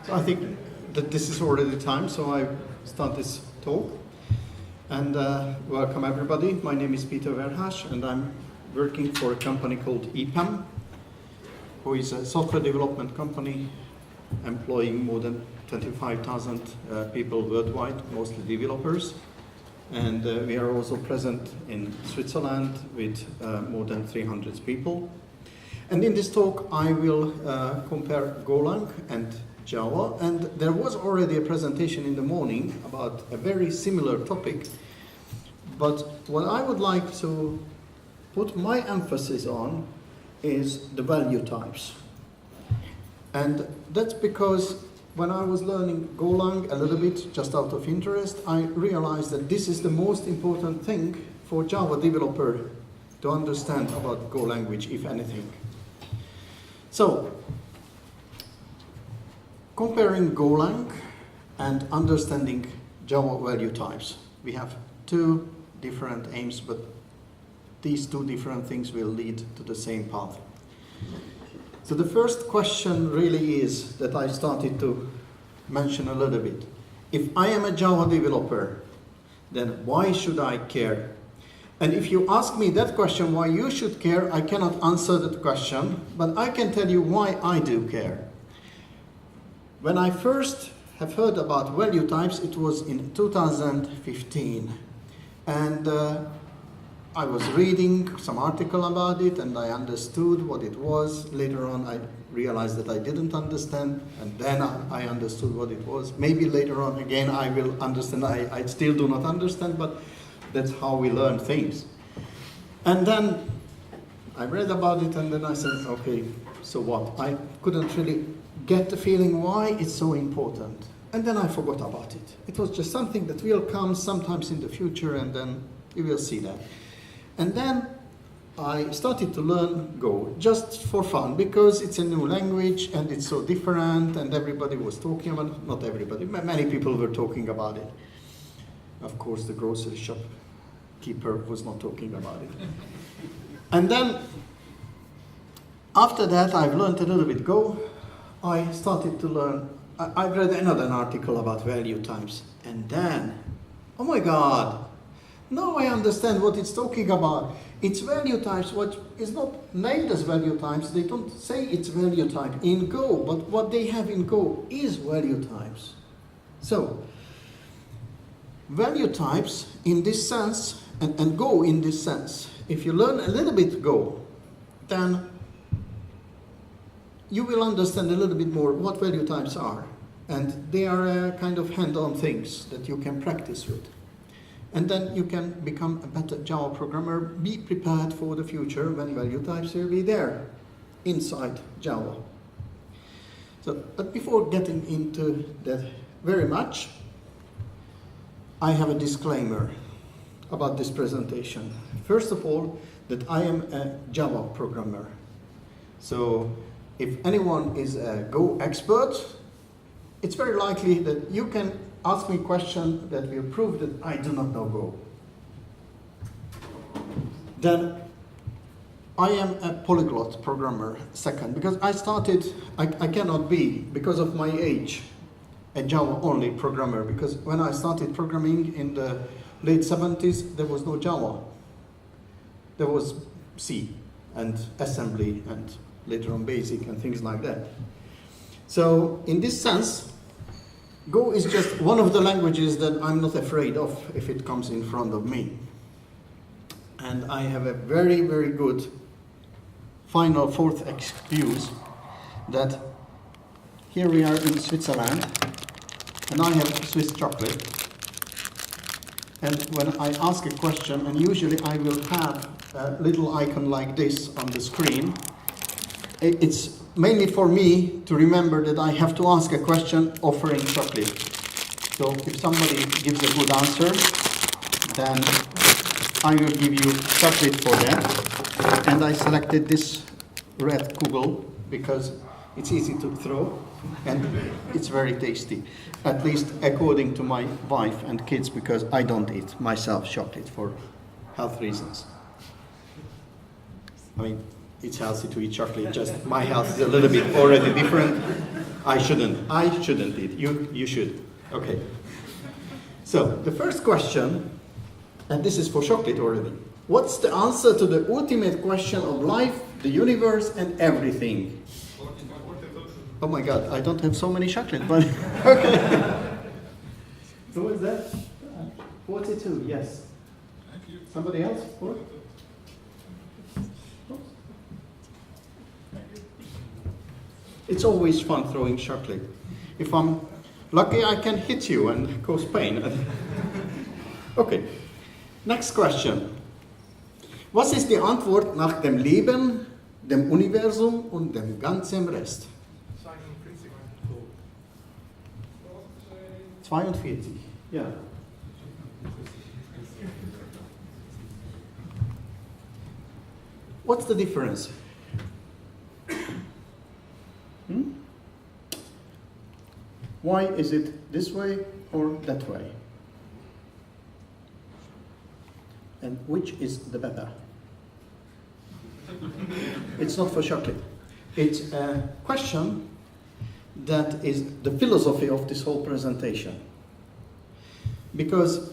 So I think that this is already time, so I start this talk. And welcome everybody. My name is Peter Verhas, and I'm working for a company called EPAM, who is a software development company employing more than 25,000 people worldwide, mostly developers. And we are also present in Switzerland with more than 300 people. And in this talk, I will compare Golang and Java. And there was already a presentation in the morning about a very similar topic. But what I would like to put my emphasis on is the value types. And that's because when I was learning Golang a little bit, just out of interest, I realized that this is the most important thing for Java developer to understand about Go language, if anything. So, comparing Golang and understanding Java value types, we have two different aims, but these two different things will lead to the same path. So the first question really is that I started to mention a little bit. If I am a Java developer, then why should I care? And if you ask me that question, why you should care, I cannot answer that question, but I can tell you why I do care. When I first have heard about value types, it was in 2015. And I was reading some article about it and I understood what it was. Later on I realized that I didn't understand, and then I understood what it was. Maybe later on again I will understand. I still do not understand, but that's how we learn things. And then I read about it and then I said, okay, so what? I couldn't really get the feeling why it's so important. And then I forgot about it. It was just something that will come sometimes in the future, and then you will see that. And then I started to learn Go, just for fun, because it's a new language and it's so different, and everybody was talking about it. Not everybody, many people were talking about it. Of course, the grocery shop keeper was not talking about it. And then, after that, I've learned a little bit Go. I started to learn, I read another article about value types, and then, oh my God, now I understand what it's talking about. It's value types, what is not named as value types. They don't say it's value type in Go, but what they have in Go is value types. So, value types in this sense, and Go in this sense, if you learn a little bit Go, then you will understand a little bit more what value types are. And they are kind of hand-on things that you can practice with. And then you can become a better Java programmer, be prepared for the future when value types will be there inside Java. So, but before getting into that very much, I have a disclaimer about this presentation. First of all, that I am a Java programmer. So if anyone is a Go expert, it's very likely that you can ask me a question that will prove that I do not know Go. Then I am a polyglot programmer, second, because I cannot be, because of my age, a Java-only programmer, because when I started programming in the late 70s, there was no Java. There was C and assembly and later on basic and things like that. So in this sense, Go is just one of the languages that I'm not afraid of if it comes in front of me. And I have a very, very good final fourth excuse that here we are in Switzerland and I have Swiss chocolate. And when I ask a question, and usually I will have a little icon like this on the screen, it's mainly for me to remember that I have to ask a question offering chocolate. So if somebody gives a good answer, then I will give you chocolate for that. And I selected this red kugel because it's easy to throw and it's very tasty. At least according to my wife and kids, because I don't eat myself chocolate for health reasons. I mean, it's healthy to eat chocolate, just my health is a little bit already different. I shouldn't eat. You should. Okay. So, the first question, and this is for chocolate already. What's the answer to the ultimate question of life, the universe, and everything? Oh my God, I don't have so many chocolate, but okay. Who is that? 42, yes. Thank you. Somebody else? What? It's always fun throwing chocolate. If I'm lucky, I can hit you and cause pain. Okay, next question. Was ist die Antwort nach dem Leben, dem Universum und dem ganzen Rest? 42, ja. What's the difference? Why is it this way or that way? And which is the better? It's not for chocolate. It's a question that is the philosophy of this whole presentation. Because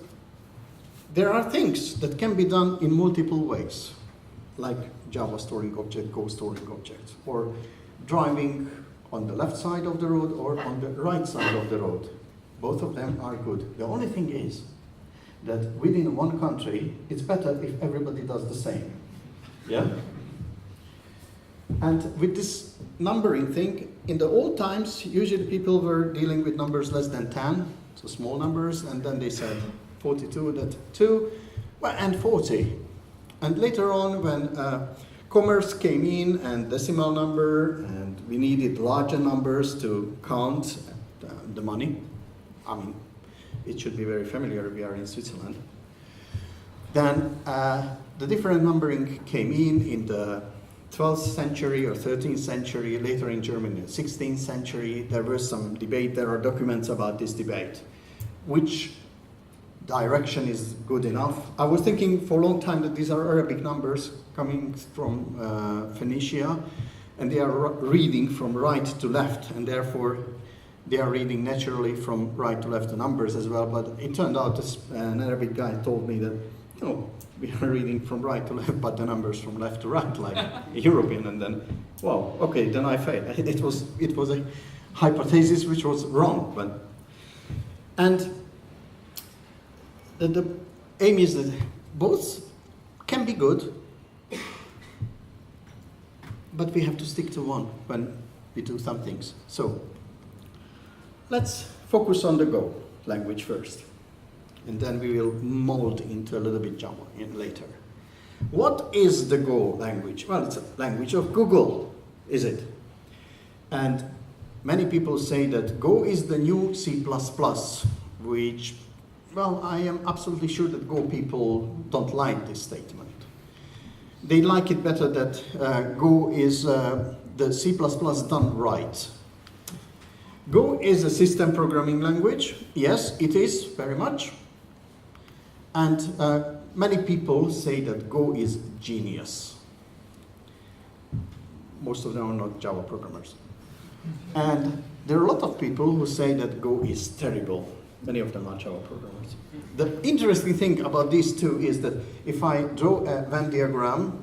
there are things that can be done in multiple ways, like Java storing object, Go storing objects, or driving on the left side of the road or on the right side of the road. Both of them are good. The only thing is that within one country, it's better if everybody does the same. Yeah? And with this numbering thing, in the old times, usually people were dealing with numbers less than 10, so small numbers, and then they said 42, that 2, well, and 40. And later on, when commerce came in and decimal number, and we needed larger numbers to count the money, I mean, it should be very familiar, we are in Switzerland. Then the different numbering came in the 12th century or 13th century, later in Germany, 16th century. There was some debate, there are documents about this debate. Which direction is good enough? I was thinking for a long time that these are Arabic numbers coming from Phoenicia, and they are reading from right to left, and therefore they are reading naturally from right to left the numbers as well. But it turned out an Arabic guy told me that, you know, we are reading from right to left, but the numbers from left to right, like a European, and then, well, okay, then I failed. It was a hypothesis which was wrong, but, and the aim is that both can be good, but we have to stick to one when we do some things. So, let's focus on the Go language first, and then we will mold into a little bit Java later. What is the Go language? Well, it's a language of Google, is it? And many people say that Go is the new C++, which, well, I am absolutely sure that Go people don't like this statement. They like it better that Go is the C++ done right. Go is a system programming language. Yes, it is, very much. And many people say that Go is genius. Most of them are not Java programmers. And there are a lot of people who say that Go is terrible. Many of them are Java programmers. The interesting thing about these two is that if I draw a Venn diagram,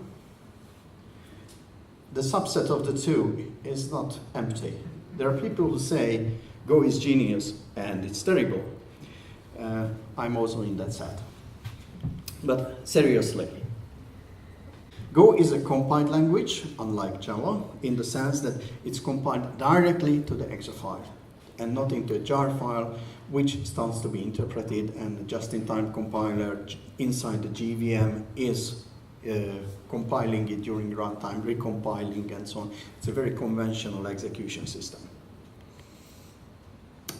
the subset of the two is not empty. There are people who say Go is genius and it's terrible. I'm also in that set. But seriously, Go is a compiled language, unlike Java, in the sense that it's compiled directly to the exe file and not into a jar file, which starts to be interpreted, and the just-in-time compiler inside the JVM is compiling it during runtime, recompiling, and so on. It's a very conventional execution system.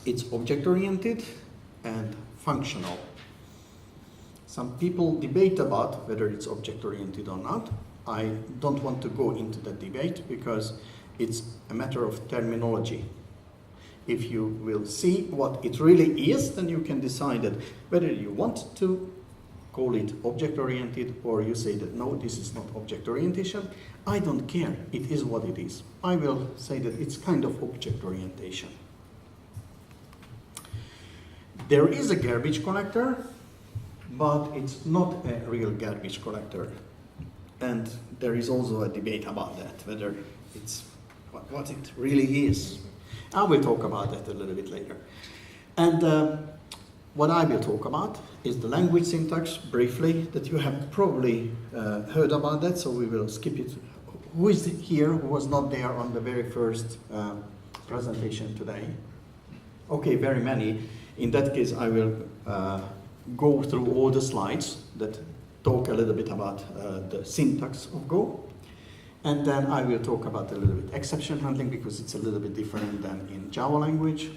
It's object-oriented and functional. Some people debate about whether it's object-oriented or not. I don't want to go into that debate because it's a matter of terminology. If you will see what it really is, then you can decide that whether you want to call it object-oriented, or you say that no, this is not object orientation. I don't care, it is what it is. I will say that it's kind of object orientation. There is a garbage collector, but it's not a real garbage collector. And there is also a debate about that, whether it's what it really is. I will talk about that a little bit later. And what I will talk about is the language syntax, briefly, that you have probably heard about that, so we will skip it. Who is here who was not there on the very first presentation today? Okay, very many. In that case, I will go through all the slides that talk a little bit about the syntax of Go. And then I will talk about a little bit exception handling, because it's a little bit different than in Java language.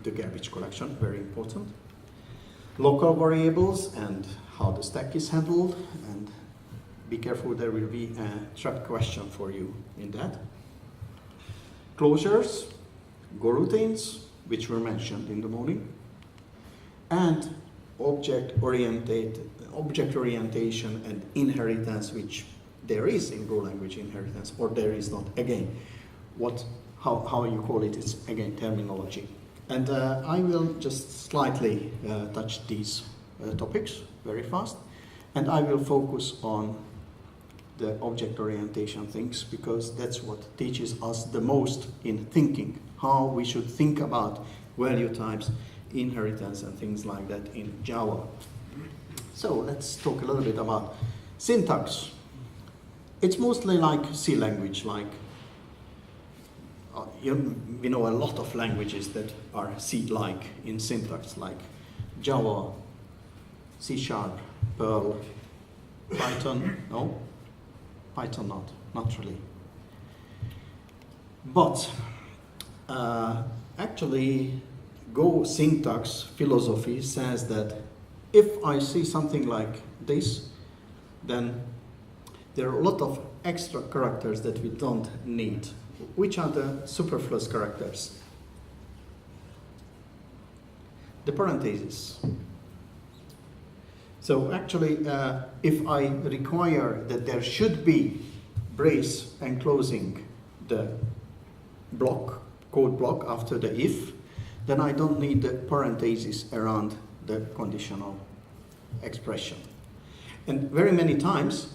The garbage collection, very important. Local variables and how the stack is handled. And be careful, there will be a trap question for you in that. Closures, GOROUTINES, which were mentioned in the morning. And object orientation and inheritance, which there is in Go language inheritance, or there is not. Again, how you call it is again terminology. And I will just slightly touch these topics very fast, and I will focus on the object orientation things, because that's what teaches us the most in thinking, how we should think about value types, inheritance and things like that in Java. So let's talk a little bit about syntax. It's mostly like C language, like we know a lot of languages that are C-like in syntax, like Java, C#, Perl, Python. No, Python not really. But actually, Go syntax philosophy says that if I see something like this, then there are a lot of extra characters that we don't need. Which are the superfluous characters? The parentheses. So actually, if I require that there should be brace enclosing the block, code block after the if, then I don't need the parentheses around the conditional expression. And very many times,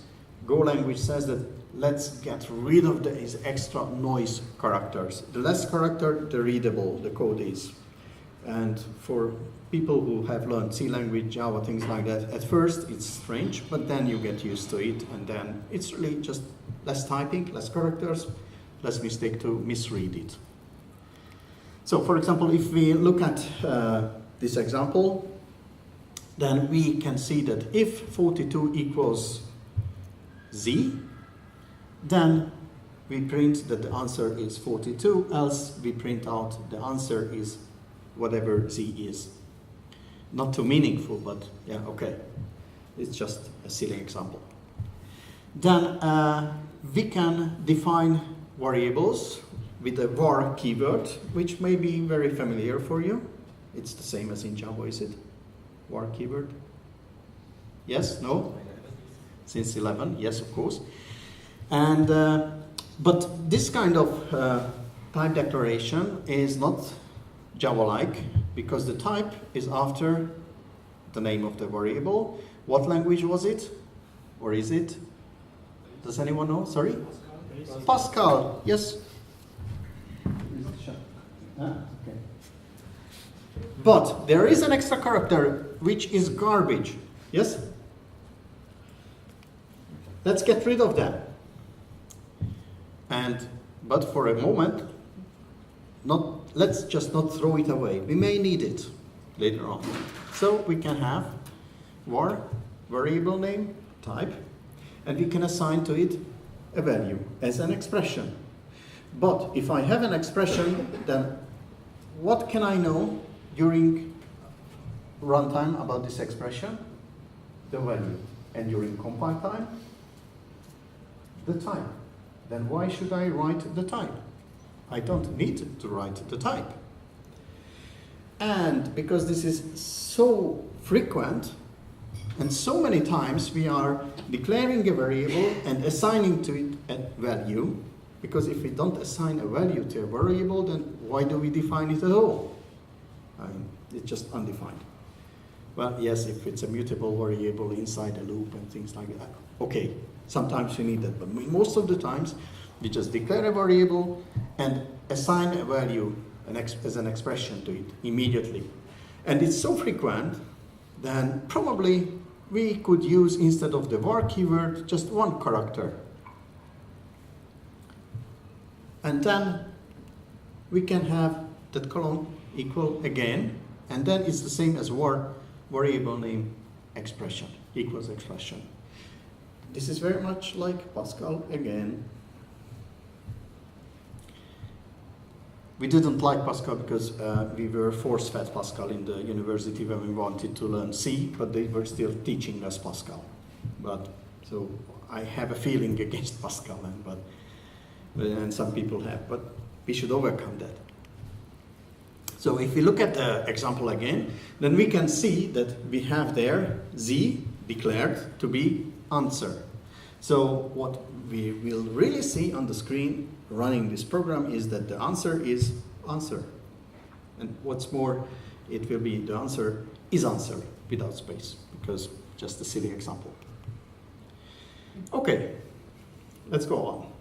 Go language says that let's get rid of these extra noise characters. The less character, the readable the code is. And for people who have learned C language, Java, things like that, at first it's strange, but then you get used to it, and then it's really just less typing, less characters, less mistake to misread it. So for example, if we look at this example, then we can see that if 42 equals Z, then we print that the answer is 42, else we print out the answer is whatever Z is. Not too meaningful, but yeah, okay. It's just a silly example. Then we can define variables with a var keyword, which may be very familiar for you. It's the same as in Java, is it? Var keyword? Yes? No? Since 11, yes, of course. And but this kind of type declaration is not Java-like, because the type is after the name of the variable. What language was it? Or is it? Does anyone know? Sorry? Pascal, yes. Okay. But there is an extra character which is garbage. Yes? Let's get rid of that. But for a moment, let's just not throw it away. We may need it later on. So we can have var, variable name, type, and we can assign to it a value as an expression. But if I have an expression, then what can I know during runtime about this expression? The value. And during compile time, the type. Then why should I write the type? I don't need to write the type. And because this is so frequent, And so many times we are declaring a variable and assigning to it a value, because if we don't assign a value to a variable, then why do we define it at all? I mean, it's just undefined. Well, yes, if it's a mutable variable inside a loop and things like that, okay, sometimes we need that, but most of the times we just declare a variable and assign a value as an expression to it immediately. And it's so frequent, then probably we could use, instead of the var keyword, just one character. And then we can have that column equal again, and then it's the same as var variable name expression, equals expression. This is very much like Pascal again. We didn't like Pascal because we were force-fed Pascal in the university when we wanted to learn C, but they were still teaching us Pascal. But so I have a feeling against Pascal, and some people have, but we should overcome that. So if we look at the example again, then we can see that we have there Z declared to be answer. So what we will really see on the screen running this program is that the answer is answer. And what's more, it will be the answer is answer without space, because just a silly example. Okay, let's go on.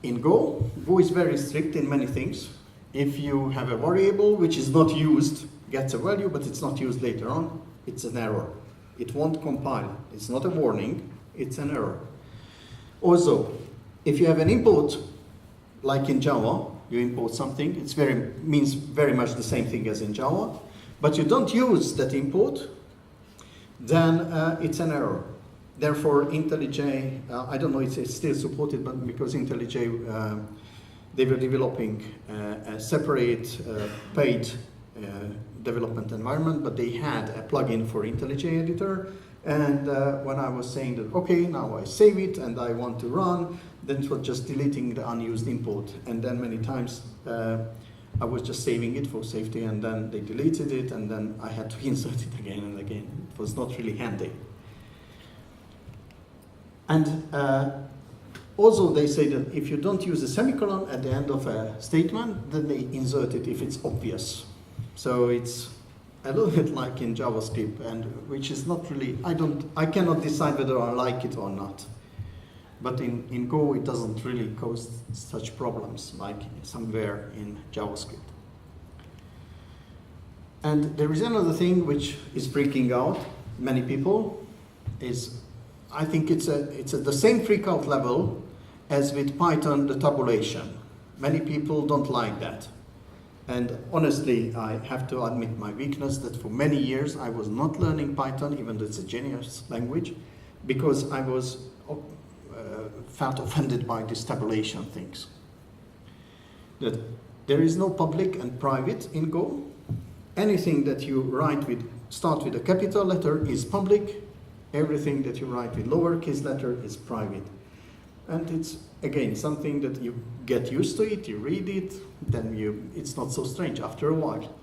In Go is very strict in many things. If you have a variable which is not used, gets a value, but it's not used later on, it's an error. It won't compile. It's not a warning, it's an error. Also, if you have an import, like in Java, you import something, it means very much the same thing as in Java, but you don't use that import, then it's an error. Therefore, IntelliJ, I don't know if it's still supported, but because IntelliJ, they were developing a separate paid development environment, but they had a plugin for IntelliJ editor. And when I was saying that, okay, now I save it and I want to run, then it was just deleting the unused import. And then many times I was just saving it for safety, and then they deleted it, and then I had to insert it again and again. It was not really handy. And also they say that if you don't use a semicolon at the end of a statement, then they insert it if it's obvious. So it's a little bit like in JavaScript, and which is not really, I cannot decide whether I like it or not. But in Go, it doesn't really cause such problems like somewhere in JavaScript. And there is another thing which is freaking out many people, is I think it's at the same freak out level as with Python, the tabulation. Many people don't like that. And honestly, I have to admit my weakness that for many years I was not learning Python, even though it's a genius language, because I was felt offended by these tabulation things. That there is no public and private in Go. Anything that you start with a capital letter is public. Everything that you write with lowercase letter is private. And it's, again, something that you get used to it, you read it, then it's not so strange after a while.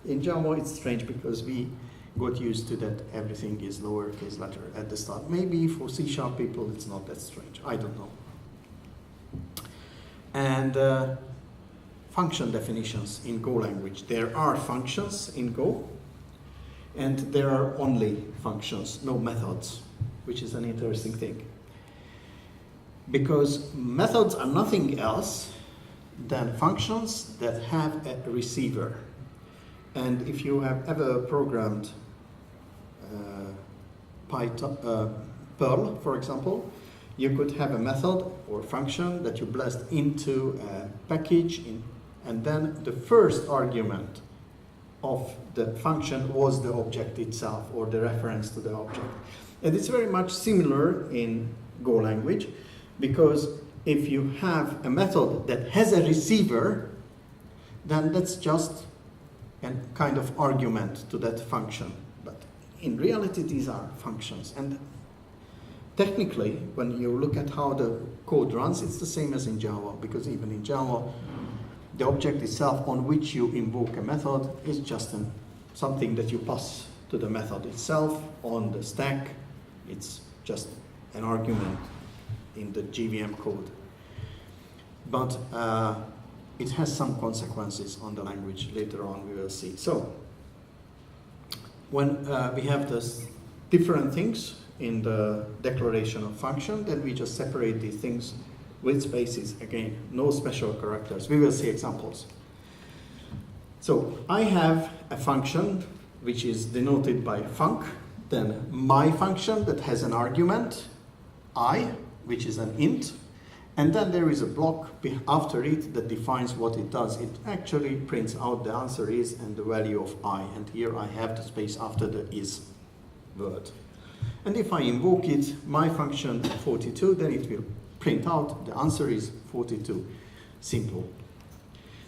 In Java, it's strange because we got used to that everything is lowercase letter at the start. Maybe for C# people, it's not that strange. I don't know. And function definitions in Go language. There are functions in Go, and there are only functions, no methods, which is an interesting thing. Because methods are nothing else than functions that have a receiver. And if you have ever programmed Perl, for example, you could have a method or function that you blast into a package, and then the first argument of the function was the object itself, or the reference to the object. And it's very much similar in Go language, because if you have a method that has a receiver, then that's just a kind of argument to that function. But in reality, these are functions. And technically, when you look at how the code runs, it's the same as in Java, because even in Java, the object itself on which you invoke a method is just something that you pass to the method itself on the stack. It's just an argument in the JVM code. But it has some consequences on the language. Later on we will see. So when we have this different things in the declaration of function, then we just separate these things with spaces. Again, no special characters. We will see examples. So I have a function which is denoted by func, then my function that has an argument, I, which is an int, and then there is a block after it that defines what it does. It actually prints out the answer is and the value of I, and here I have the space after the is word. And if I invoke it, my function 42, then it will print out the answer is 42. Simple.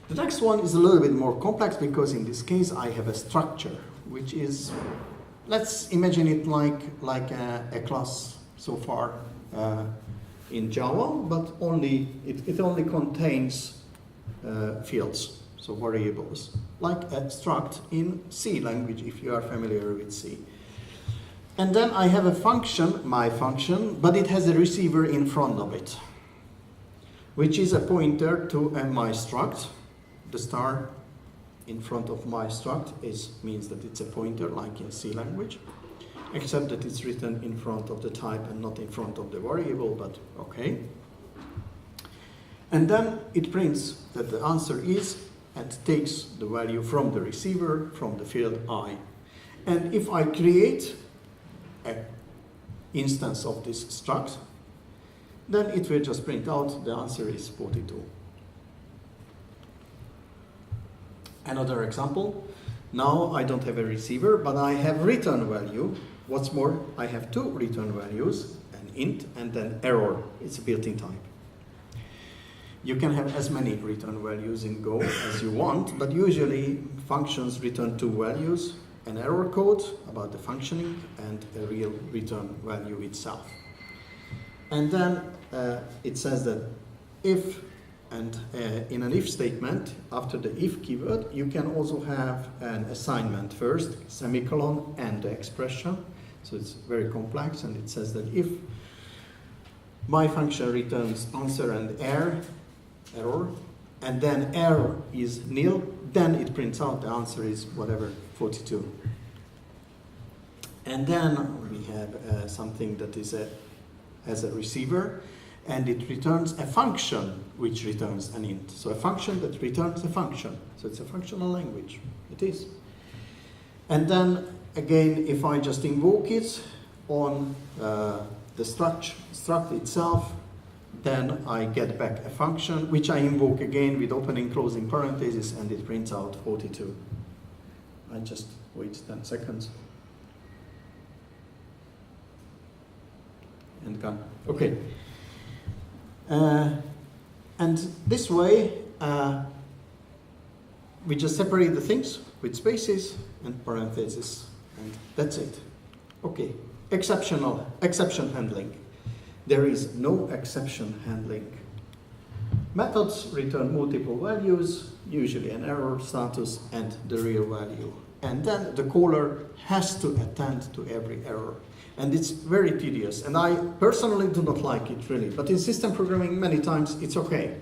The next one is a little bit more complex because in this case I have a structure, which is, let's imagine it like a class so far in Java, but it only contains fields, so variables, like a struct in C language, if you are familiar with C. And then I have a function, my function, but it has a receiver in front of it, which is a pointer to my struct. The star in front of my struct means that it's a pointer, like in C language, except that it's written in front of the type and not in front of the variable, but okay. And then it prints that the answer is and takes the value from the receiver, from the field I. And if I create an instance of this struct, then it will just print out the answer is 42. Another example, now I don't have a receiver, but I have return value. What's more, I have two return values, an int and an error. It's a built-in type. You can have as many return values in Go as you want, but usually functions return two values, an error code about the functioning and a real return value itself. And then it says that if, and in an if statement, after the if keyword, you can also have an assignment first, semicolon, and the expression. So it's very complex, and it says that if my function returns answer and error, and then error is nil, then it prints out the answer is whatever, 42. And then we have something that is has a receiver, and it returns a function which returns an int. So a function that returns a function. So it's a functional language. It is. And then again, if I just invoke it on the struct itself, then I get back a function which I invoke again with opening, closing parentheses, and it prints out 42. I just wait 10 seconds. And gone. Okay. And this way, we just separate the things with spaces and parentheses, and that's it. Okay. Exception handling. There is no exception handling. Methods return multiple values, usually an error, status, and the real value. And then the caller has to attend to every error. And it's very tedious. And I personally do not like it really. But in system programming, many times it's okay.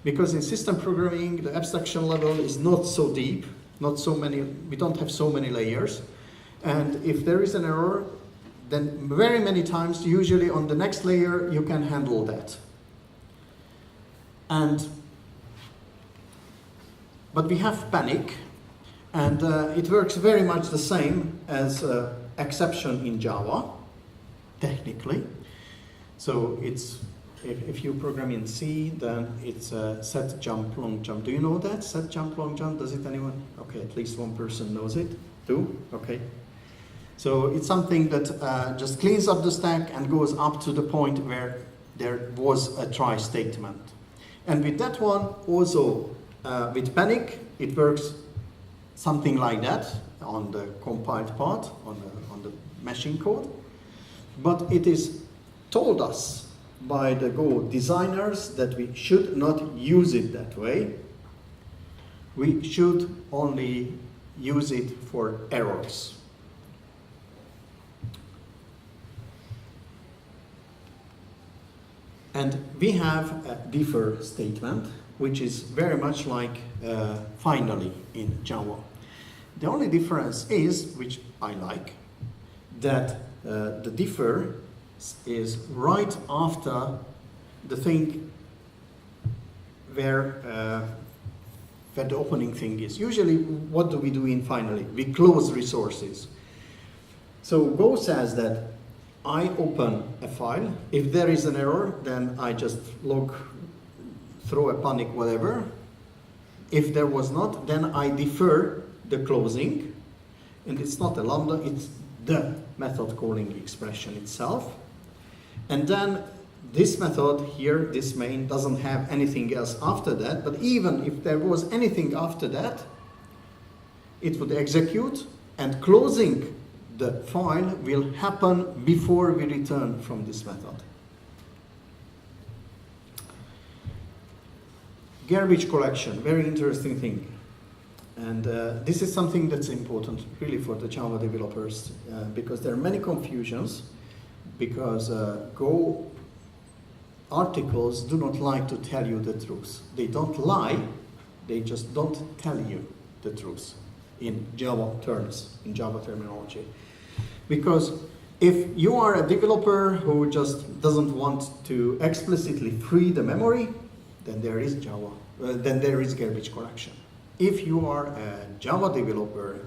Because in system programming, the abstraction level is not so deep, not so many, we don't have so many layers. And if there is an error, then very many times, usually on the next layer, you can handle that. But we have panic, and it works very much the same as exception in Java, technically. So it's, if you program in C, then it's set jump long jump. Do you know that? Set jump long jump, does it anyone? Okay, at least one person knows it. Two? Okay. So it's something that just cleans up the stack and goes up to the point where there was a try statement. And with that one, also with panic, it works something like that on the compiled part, on the machine code. But it is told us by the Go designers that we should not use it that way. We should only use it for errors. And we have a differ statement, which is very much like finally in Java. The only difference is, which I like, that the differ is right after the thing where the opening thing is. Usually, what do we do in finally? We close resources. So Go says that I open a file. If there is an error, then I just log, throw a panic, whatever. If there was not, then I defer the closing. And it's not a lambda, it's the method calling expression itself. And then this method here, this main, doesn't have anything else after that. But even if there was anything after that, it would execute, and closing the file will happen before we return from this method. Garbage collection, very interesting thing. And this is something that's important really for the Java developers because there are many confusions, because Go articles do not like to tell you the truth. They don't lie, they just don't tell you the truth in Java terms, in Java terminology. Because if you are a developer who just doesn't want to explicitly free the memory, then there is Java, then there is garbage collection. If you are a Java developer,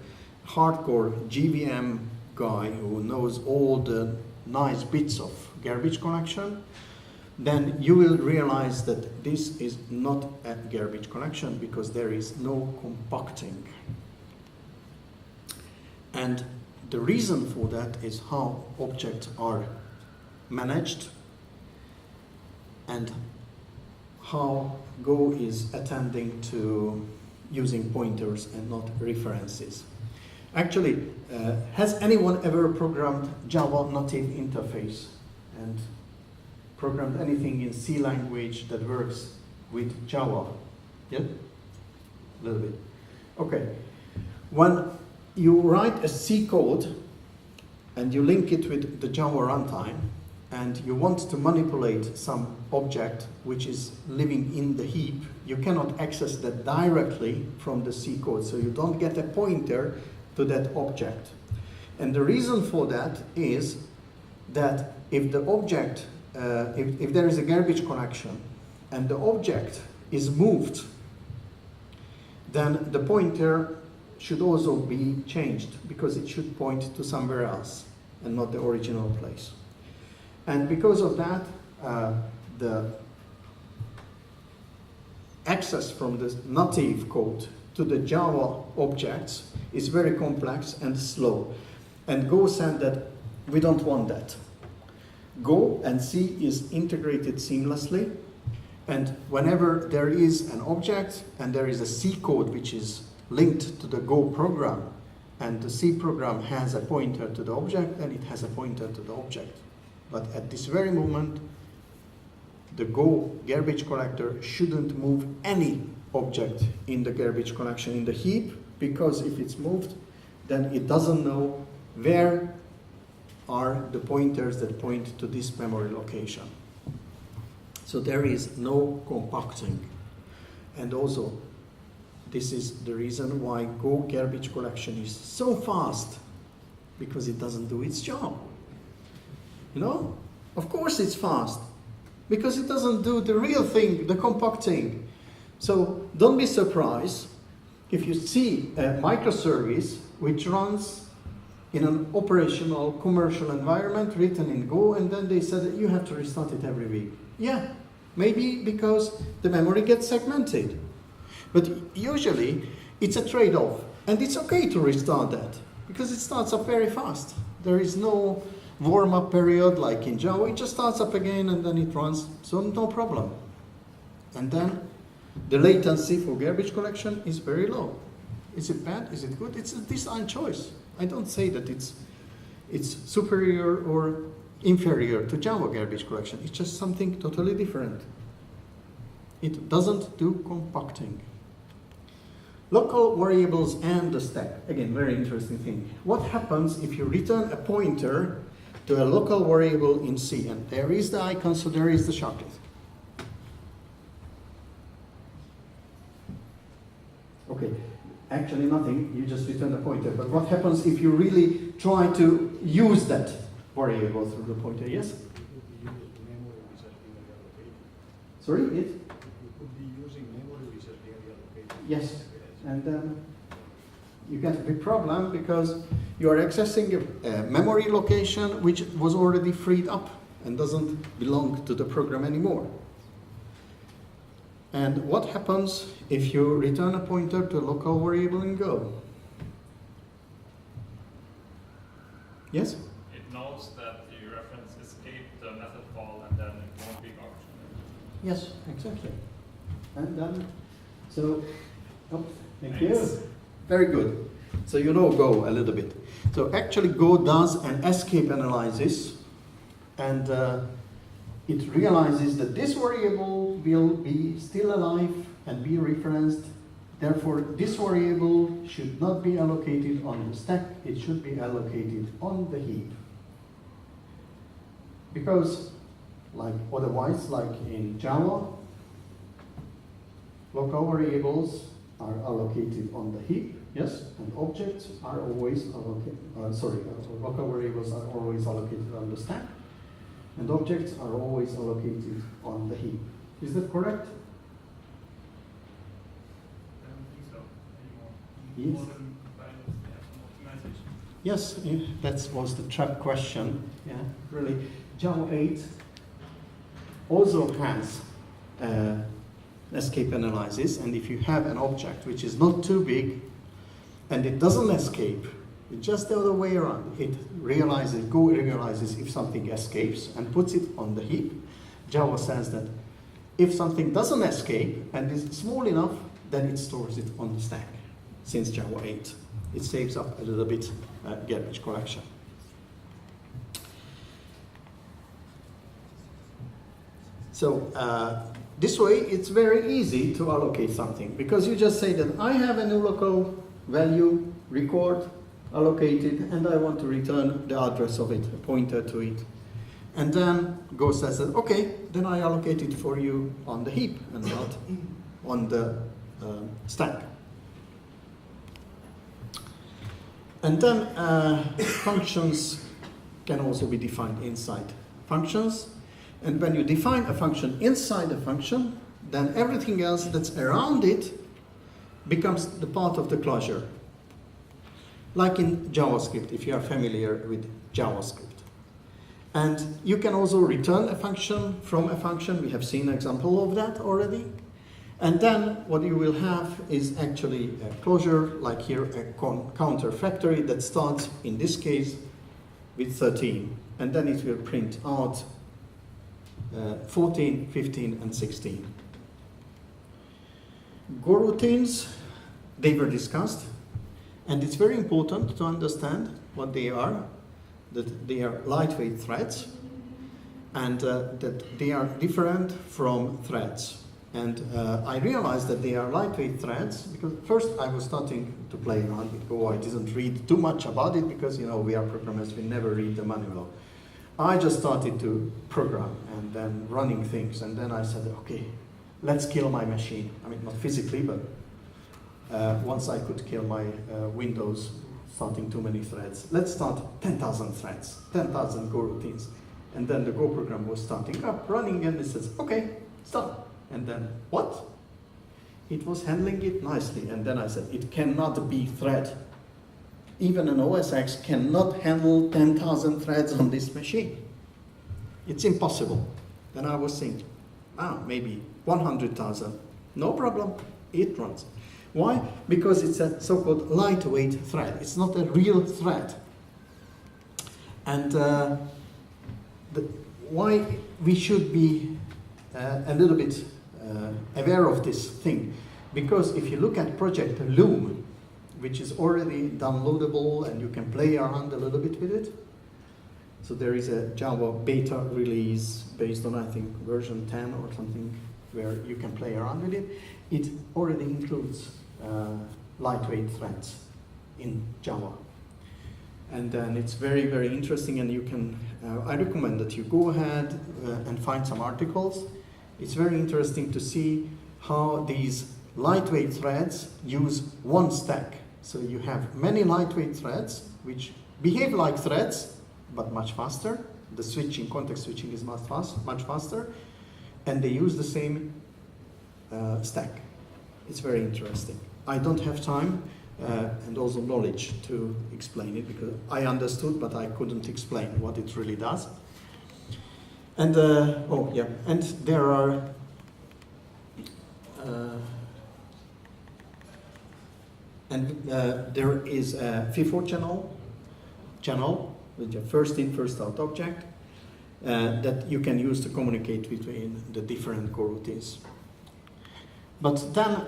hardcore GVM guy who knows all the nice bits of garbage collection, then you will realize that this is not a garbage collection because there is no compacting. And the reason for that is how objects are managed and how Go is attending to using pointers and not references. Actually, has anyone ever programmed Java native interface and programmed anything in C language that works with Java? Yeah? A little bit. Okay. When you write a C code and you link it with the Java runtime and you want to manipulate some object which is living in the heap, you cannot access that directly from the C code, so you don't get a pointer to that object. And the reason for that is that if the object, if there is a garbage collection and the object is moved, then the pointer should also be changed because it should point to somewhere else and not the original place. And because of that, the access from the native code to the Java objects is very complex and slow. And Go said that we don't want that. Go and C is integrated seamlessly, and whenever there is an object and there is a C code which is linked to the Go program, and the C program has a pointer to the object, then it has a pointer to the object. But at this very moment, the Go garbage collector shouldn't move any object in the garbage collection in the heap, because if it's moved, then it doesn't know where are the pointers that point to this memory location. So there is no compacting. And also, this is the reason why Go garbage collection is so fast, because it doesn't do its job. You know, of course it's fast, because it doesn't do the real thing, the compacting. So don't be surprised if you see a microservice which runs in an operational commercial environment written in Go, and then they said that you have to restart it every week. Yeah, maybe because the memory gets segmented. But usually it's a trade-off, and it's okay to restart that because it starts up very fast. There is no warm-up period like in Java. It just starts up again and then it runs, so no problem. And then the latency for garbage collection is very low. Is it bad? Is it good? It's a design choice. I don't say that it's superior or inferior to Java garbage collection. It's just something totally different. It doesn't do compacting. Local variables and the stack. Again, very interesting thing. What happens if you return a pointer to a local variable in C. And there is the icon, so there is the shortcut. Okay, actually nothing, you just return the pointer. But what happens if you really try to use that variable through the pointer? Yes? Sorry, it? You could be using memory which has been reallocated. Yes, and then you get a big problem because you are accessing a memory location which was already freed up and doesn't belong to the program anymore. And what happens if you return a pointer to a local variable in Go? Yes? It knows that the reference escaped the method call and then it won't be garbage. Yes, exactly. And then, so, oh, thank Thanks. you. Very good. So you know Go a little bit. So actually Go does an escape analysis, and it realizes that this variable will be still alive and be referenced. Therefore, this variable should not be allocated on the stack, it should be allocated on the heap. Because, like otherwise, like in Java, local variables are allocated on the heap, yes, and objects are always allocated, local variables are always allocated on the stack, and objects are always allocated on the heap. Is that correct? I don't think so anymore. Yes. More than compiles, optimization. Yes, that was the trap question. Yeah, really. Java 8 also has escape analysis, and if you have an object which is not too big and it doesn't escape, it's just the other way around. It realizes, Go realizes if something escapes and puts it on the heap. Java says that if something doesn't escape and is small enough, then it stores it on the stack. Since Java 8, it saves up a little bit garbage collection. So this way, it's very easy to allocate something, because you just say that I have a new local value, record, allocated, and I want to return the address of it, a pointer to it. And then Go says that, okay, then I allocate it for you on the heap and not on the stack. And then functions can also be defined inside functions. And when you define a function inside a function, then everything else that's around it becomes the part of the closure. Like in JavaScript, if you are familiar with JavaScript. And you can also return a function from a function. We have seen an example of that already. And then what you will have is actually a closure, like here a counter factory that starts, in this case, with 13. And then it will print out 14, 15, and 16. GOROUTINES, they were discussed, and it's very important to understand what they are, that they are lightweight threads, and that they are different from threads. And I realized that they are lightweight threads because first I was starting to play around with Go. I didn't read too much about it because, you know, we are programmers, we never read the manual. I just started to program and then running things, and then I said, okay, let's kill my machine. I mean, not physically, but once I could kill my Windows starting too many threads. Let's start 10,000 threads, 10,000 GOROUTINES. And then the Go program was starting up, running, and it says, okay, stop. And then, what? It was handling it nicely. And then I said, it cannot be thread. Even an OS X cannot handle 10,000 threads on this machine. It's impossible. Then I was thinking, maybe 100,000. No problem, it runs. Why? Because it's a so-called lightweight thread. It's not a real thread. And why we should be a little bit aware of this thing. Because if you look at Project Loom, which is already downloadable and you can play around a little bit with it. So there is a Java beta release based on, I think, version 10 or something, where you can play around with it. It already includes lightweight threads in Java. And then it's very, very interesting, and you can, I recommend that you go ahead and find some articles. It's very interesting to see how these lightweight threads use one stack. So you have many lightweight threads which behave like threads, but much faster. The switching, context switching is much faster, and they use the same stack. It's very interesting. I don't have time and also knowledge to explain it, because I understood, but I couldn't explain what it really does. And and there are there is a FIFO channel with a first in, first out object that you can use to communicate between the different coroutines. But then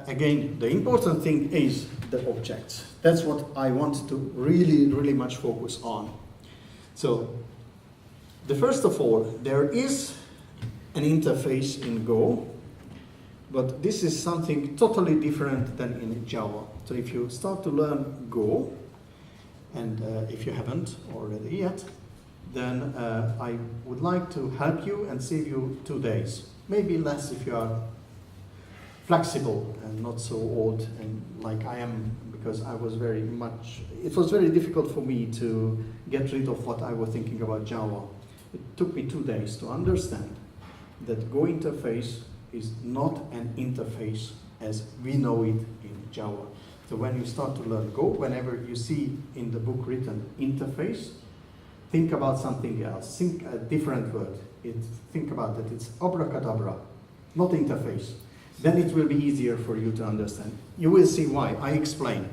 again, the important thing is the objects. That's what I want to really, really much focus on. So, the first of all, there is an interface in Go, but this is something totally different than in Java. So if you start to learn Go, and if you haven't already yet, then I would like to help you and save you 2 days. Maybe less if you are flexible and not so old and like I am, because I was very much, it was very difficult for me to get rid of what I was thinking about Java. It took me 2 days to understand that Go interface is not an interface as we know it in Java. So when you start to learn Go, whenever you see in the book written interface, think about something else. Think a different word. Think about that it's abracadabra, not interface. Then it will be easier for you to understand. You will see why. I explain.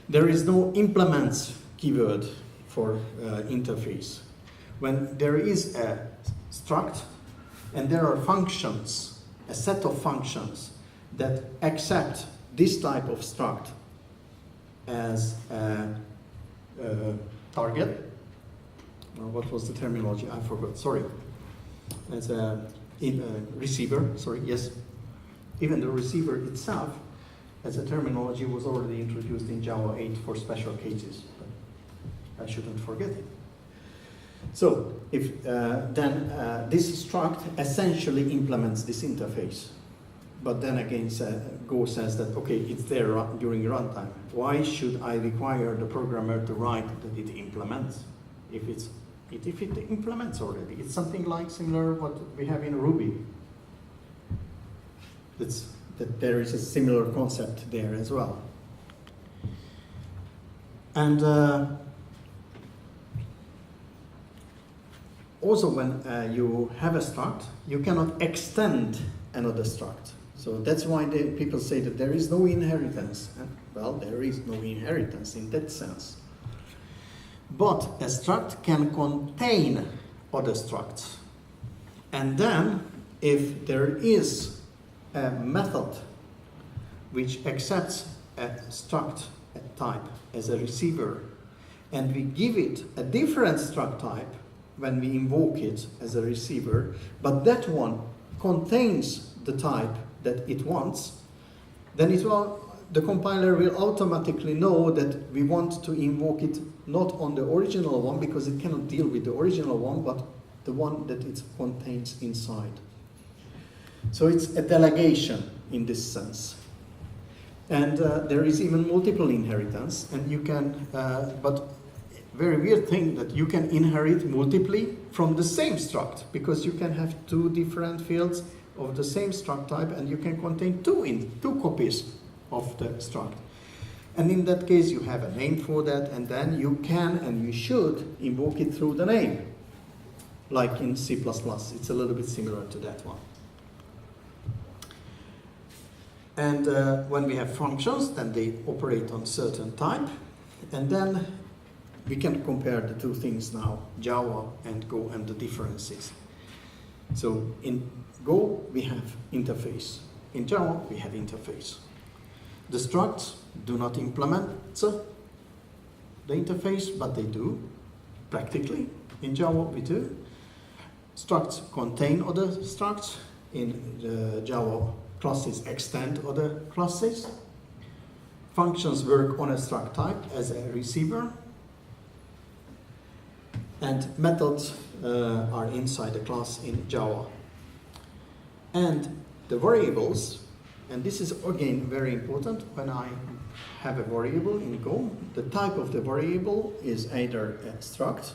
There is no implements keyword for interface. When there is a struct and there are functions, a set of functions that accept this type of struct as a target, or what was the terminology? I forgot, sorry. As a receiver, sorry, yes. Even the receiver itself as a terminology was already introduced in Java 8 for special cases, but I shouldn't forget it. So, if this struct essentially implements this interface, but then again Go says that, okay, it's there during runtime. Why should I require the programmer to write that it implements if it implements already? It's something like similar what we have in Ruby. That there is a similar concept there as well. And also when you have a struct, you cannot extend another struct. So that's why people say that there is no inheritance. And, well, there is no inheritance in that sense. But a struct can contain other structs. And then, if there is a method which accepts a struct, a type, as a receiver, and we give it a different struct type when we invoke it as a receiver, but that one contains the type that it wants, then the compiler will automatically know that we want to invoke it not on the original one, because it cannot deal with the original one, but the one that it contains inside. So it's a delegation in this sense. And there is even multiple inheritance, and you can, but very weird thing that you can inherit multiply from the same struct, because you can have 2 different fields of the same struct type, and you can contain 2 copies of the struct. And in that case, you have a name for that, and then you can and you should invoke it through the name. Like in C++, it's a little bit similar to that one. And when we have functions, then they operate on certain type, and then we can compare the 2 things now, Java and Go, and the differences. So in Go, we have interface. In Java, we have interface. The structs do not implement the interface, but they do, practically. In Java, we do. Structs contain other structs. In Java, classes extend other classes. functions work on a struct type as a receiver, and methods are inside the class in Java. And the variables, and this is again very important when I have a variable in Go, the type of the variable is either a struct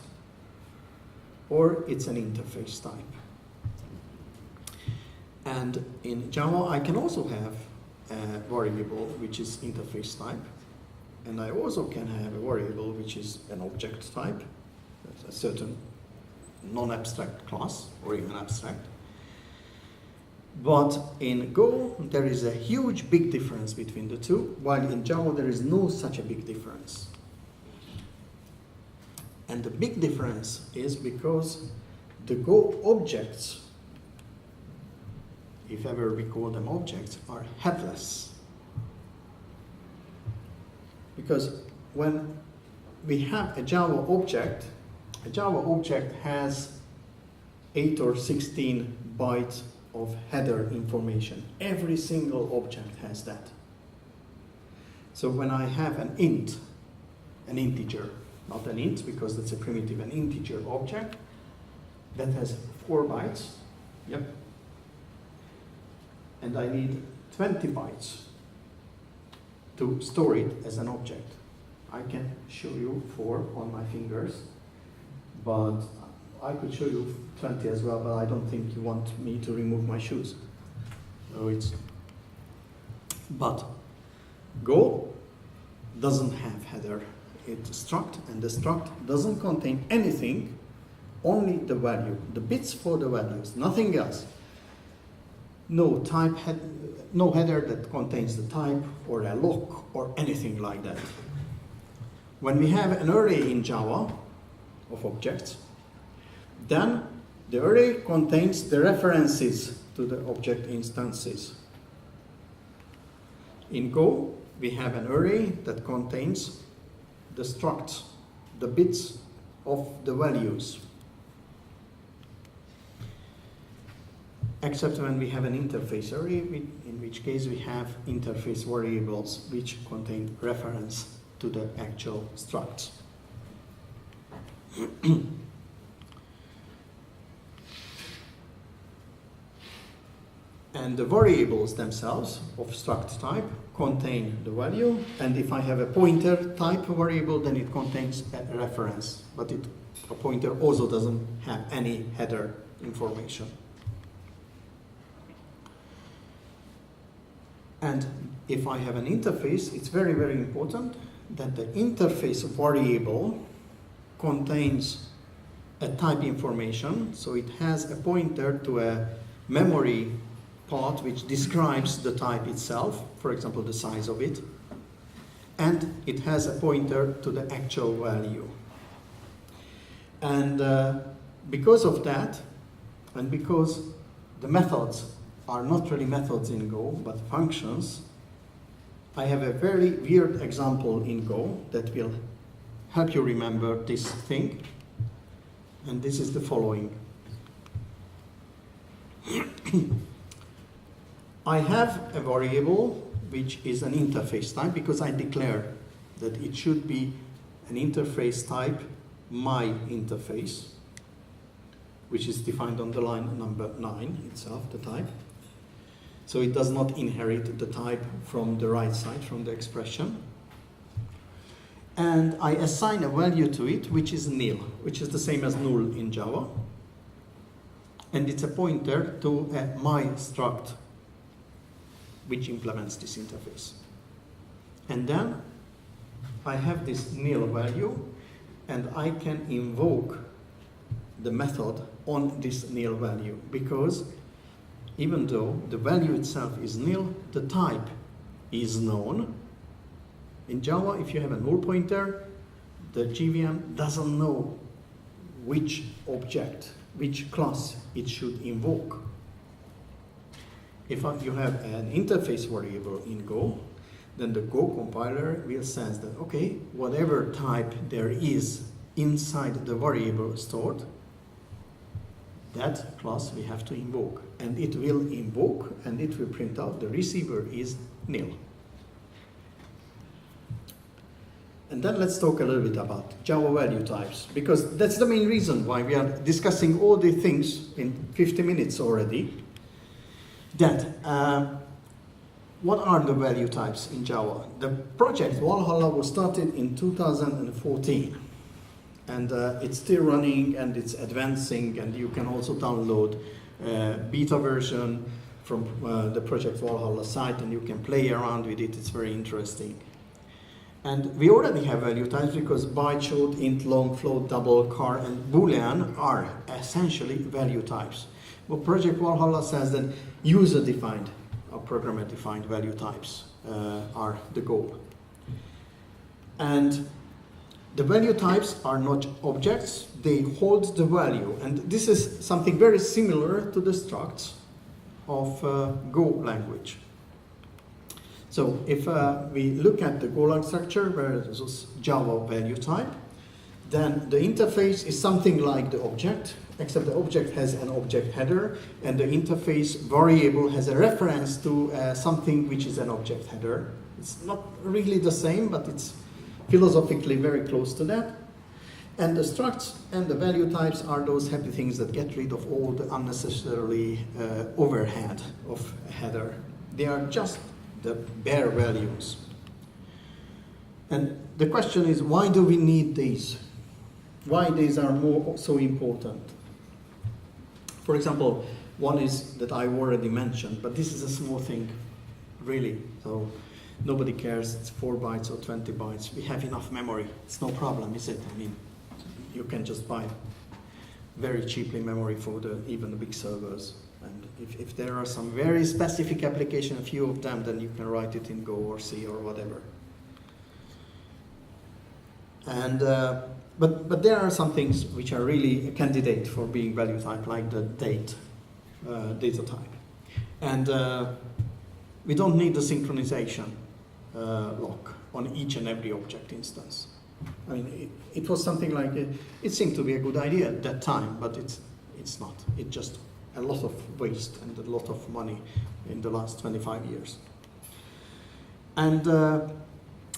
or it's an interface type. And in Java I can also have a variable which is interface type, and I also can have a variable which is an object type, a certain non-abstract class or even abstract. But in Go there is a huge big difference between the two, while in Java there is no such a big difference. And the big difference is because the Go objects, if ever we call them objects, are headless. Because when we have a Java object has 8 or 16 bytes of header information. Every single object has that. So when I have an int, an integer, not an int because that's a primitive, an integer object that has 4 bytes, yep, and I need 20 bytes to store it as an object. I can show you 4 on my fingers, but I could show you 20 as well, but I don't think you want me to remove my shoes. So but Go doesn't have header. It's struct, and the struct doesn't contain anything, only the value, the bits for the values, nothing else. No type, no header that contains the type or a lock or anything like that. When we have an array in Java of objects, then the array contains the references to the object instances. In Go, we have an array that contains the structs, the bits of the values. Except when we have an interface array, in which case we have interface variables which contain reference to the actual structs. And the variables themselves of struct type contain the value, and if I have a pointer type variable, then it contains a reference, but a pointer also doesn't have any header information. And if I have an interface, it's very, very important that the interface variable contains a type information, so it has a pointer to a memory part which describes the type itself, for example the size of it, and it has a pointer to the actual value. And because of that, and because the methods are not really methods in Go but functions, I have a very weird example in Go that will help you remember this thing, and this is the following. I have a variable which is an interface type because I declare that it should be an interface type my interface, which is defined on the line number 9 itself, the type. So it does not inherit the type from the right side, from the expression. And I assign a value to it which is nil, which is the same as null in Java. And it's a pointer to a my struct which implements this interface. And then I have this nil value, and I can invoke the method on this nil value, because even though the value itself is nil, the type is known. In Java, if you have a null pointer, the JVM doesn't know which object, which class it should invoke. If you have an interface variable in Go, then the Go compiler will sense that, okay, whatever type there is inside the variable stored, that class we have to invoke. And it will invoke, and it will print out the receiver is nil. then let's talk a little bit about Java value types, because that's the main reason why we are discussing all the things in 50 minutes already. That what are the value types in Java? The project Valhalla was started in 2014, and it's still running and it's advancing, and you can also download beta version from the project Valhalla site, and you can play around with it. It's very interesting. And we already have value types because byte, short, int, long, float, double, char, and boolean are essentially value types. Well, project Valhalla says that user-defined or programmer-defined value types are the goal. And the value types are not objects, they hold the value. And this is something very similar to the structs of Go language. So if we look at the Golang structure versus Java value type, then the interface is something like the object, except the object has an object header, and the interface variable has a reference to something which is an object header. It's not really the same, but it's philosophically very close to that. And the structs and the value types are those happy things that get rid of all the unnecessarily overhead of a header. They are just the bare values. And the question is, why do we need these? Why these are so important? For example, one is that I already mentioned, but this is a small thing, really. So nobody cares, it's 4 bytes or 20 bytes. We have enough memory. It's no problem, is it? I mean, you can just buy very cheaply memory for even the big servers. And if there are some very specific application, a few of them, then you can write it in Go or C or whatever. And but there are some things which are really a candidate for being value type, like the data type. And we don't need the synchronization lock on each and every object instance. I mean, it was something like, it seemed to be a good idea at that time, but it's not. It's just a lot of waste and a lot of money in the last 25 years. And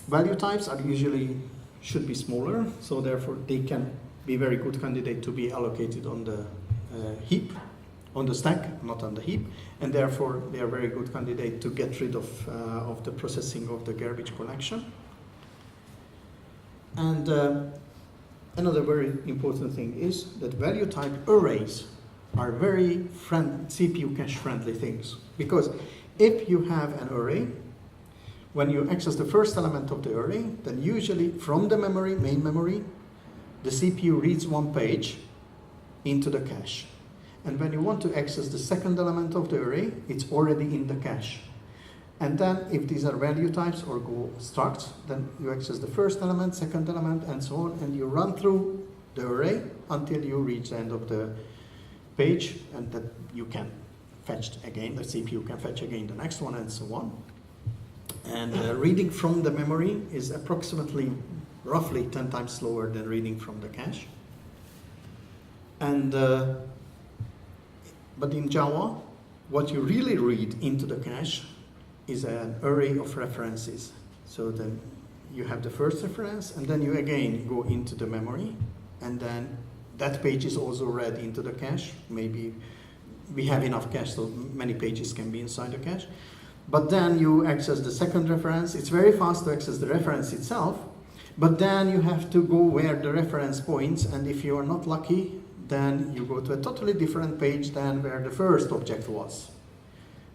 value types are usually should be smaller, so therefore they can be very good candidate to be allocated on the heap, on the stack, not on the heap, and therefore they are very good candidate to get rid of the processing of the garbage collection. And another very important thing is that value type arrays are very CPU cache friendly things, because if you have an array, when you access the first element of the array, then usually from the memory, main memory, the CPU reads one page into the cache. And when you want to access the second element of the array, it's already in the cache. And then if these are value types or Go structs, then you access the first element, second element, and so on, and you run through the array until you reach the end of the page, and that you can fetch again, the CPU can fetch again the next one, and so on. And reading from the memory is approximately, roughly 10 times slower than reading from the cache. And but in Java, what you really read into the cache is an array of references. So then you have the first reference, and then you again go into the memory, and then that page is also read into the cache. Maybe we have enough cache, so many pages can be inside the cache. But then you access the second reference. It's very fast to access the reference itself, but then you have to go where the reference points, and if you are not lucky, then you go to a totally different page than where the first object was.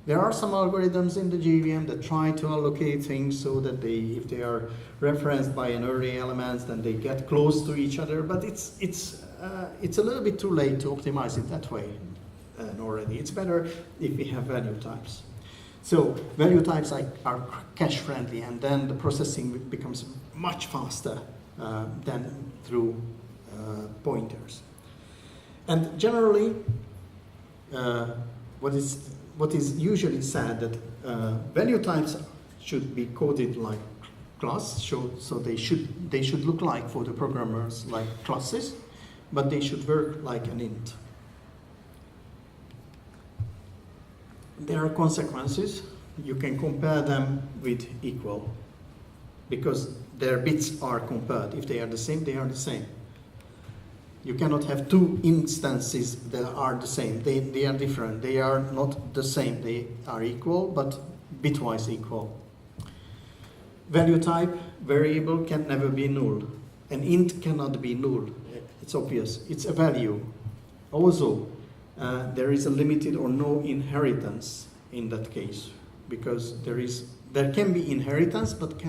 There are some algorithms in the JVM that try to allocate things so that if they are referenced by an array elements, then they get close to each other, but it's a little bit too late to optimize it that way already. It's better if we have value types. So value types are cache friendly, and then the processing becomes much faster than through pointers. And generally, what is usually said that value types should be coded like class, so they should look like, for the programmers, like classes, but they should work like an int. There are consequences. You can compare them with equal. because their bits are compared. If they are the same, they are the same. You cannot have two instances that are the same. They are different. They are not the same. They are equal, but bitwise equal. Value type, variable, can never be null. An int cannot be null. It's obvious. It's a value. Also, there is a limited or no inheritance in that case, because there can be inheritance, but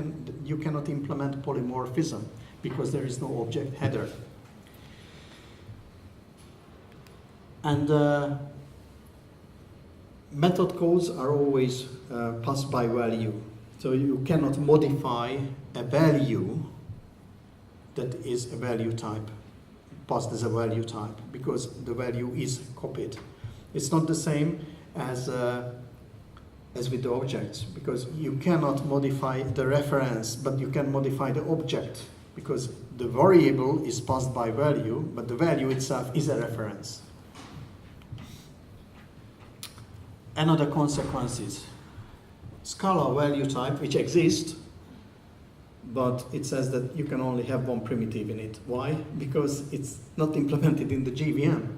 you cannot implement polymorphism because there is no object header. And method codes are always passed by value. So you cannot modify a value that is a value type, passed as a value type, because the value is copied. It's not the same as with the objects, because you cannot modify the reference, but you can modify the object, because the variable is passed by value, but the value itself is a reference. Another consequences. Scala value type, which exists, but it says that you can only have one primitive in it. Why? Because it's not implemented in the JVM.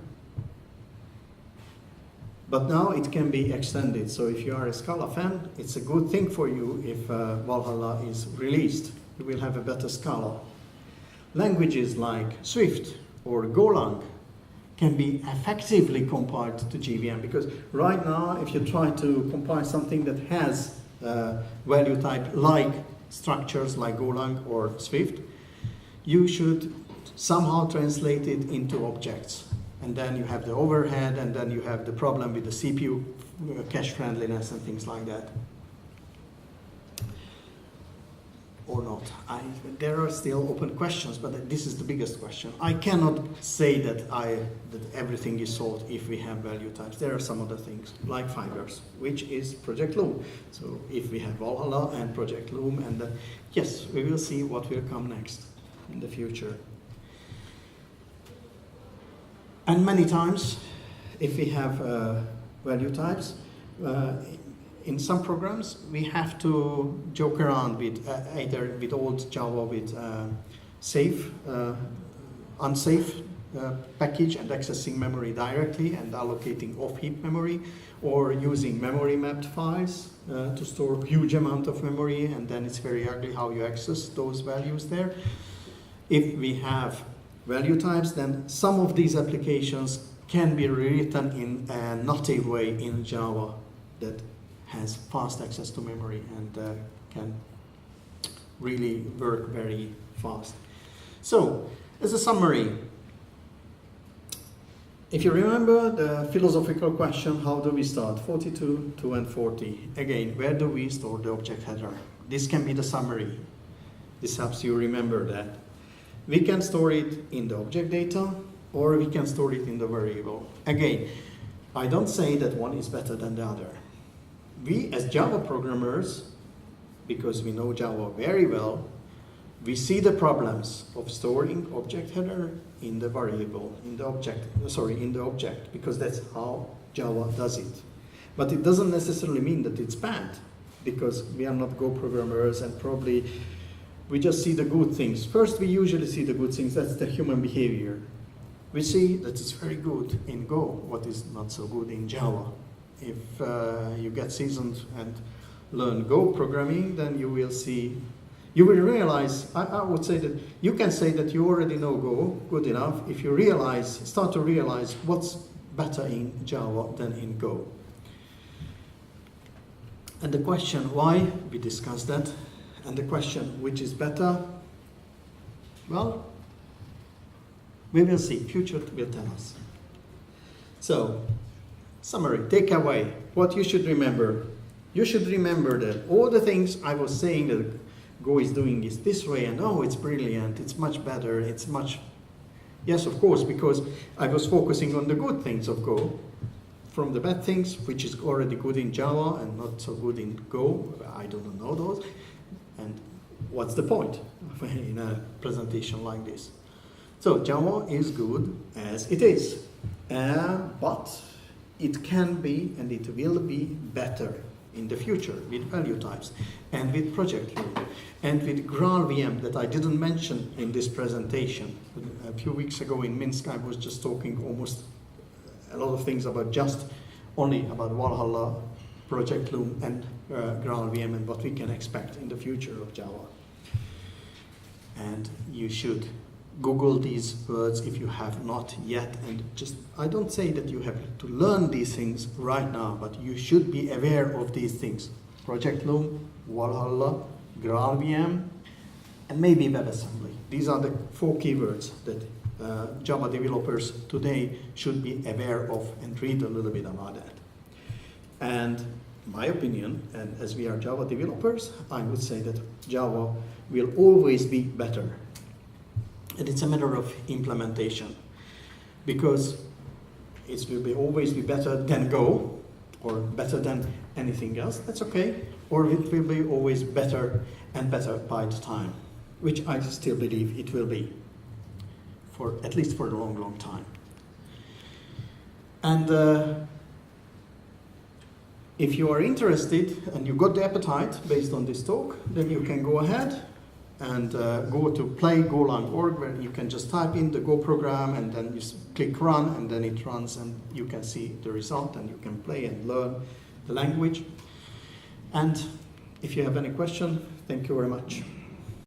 But now it can be extended. So if you are a Scala fan, it's a good thing for you if Valhalla is released. You will have a better Scala. Languages like Swift or Golang can be effectively compiled to JVM, because right now if you try to compile something that has value type like structures like Golang or Swift, you should somehow translate it into objects. And then you have the overhead, and then you have the problem with the CPU cache friendliness and things like that. Or not. There are still open questions, but this is the biggest question. I cannot say that everything is solved if we have value types. There are some other things, like fibers, which is Project Loom. So if we have Valhalla and Project Loom, and yes, we will see what will come next in the future. And many times, if we have value types, in some programs, we have to joke around with either with old Java with safe, unsafe package and accessing memory directly and allocating off-heap memory, or using memory mapped files to store a huge amount of memory, and then it's very ugly how you access those values there. If we have value types, then some of these applications can be rewritten in a native way in Java that has fast access to memory and can really work very fast. So, as a summary, if you remember the philosophical question, how do we start? 42, 2 and 40. Again, where do we store the object header? This can be the summary. This helps you remember that. We can store it in the object data, or we can store it in the variable. Again, I don't say that one is better than the other. We as Java programmers, because we know Java very well, we see the problems of storing object header in the variable, in the object, because that's how Java does it. But it doesn't necessarily mean that it's bad, because we are not Go programmers, and probably we just see the good things. First, we usually see the good things. That's the human behavior. We see that it's very good in Go, what is not so good in Java. If you get seasoned and learn Go programming, then you will realize, I would say that you can say that you already know Go good enough if you start to realize what's better in Java than in Go. And the question why, we discussed that. And the question, which is better? Well, we will see. Future will tell us. So, summary, takeaway, what you should remember. You should remember that all the things I was saying that Go is doing is this way, and oh, it's brilliant, it's much better, it's much... Yes, of course, because I was focusing on the good things of Go, from the bad things, which is already good in Java and not so good in Go. I don't know those. And what's the point in a presentation like this? So Java is good as it is, but it can be and it will be better in the future with value types and with project loom. and with GraalVM that I didn't mention in this presentation. A few weeks ago in Minsk, I was just talking almost a lot of things about only about Valhalla, Project Loom, and GraalVM, and what we can expect in the future of Java. And you should Google these words if you have not yet, and I don't say that you have to learn these things right now, but you should be aware of these things. Project Loom, Valhalla, GraalVM, and maybe WebAssembly. These are the 4 keywords that Java developers today should be aware of, and read a little bit about that. And my opinion, and as we are Java developers, I would say that Java will always be better. And it's a matter of implementation, because it will always be better than Go, or better than anything else. That's okay. Or it will be always better and better by the time, which I still believe it will be, for at least for a long, long time. And if you are interested and you got the appetite based on this talk, then you can go ahead and go to play.golang.org, where you can just type in the Go program and then you click run, and then it runs and you can see the result and you can play and learn the language. And if you have any question, thank you very much.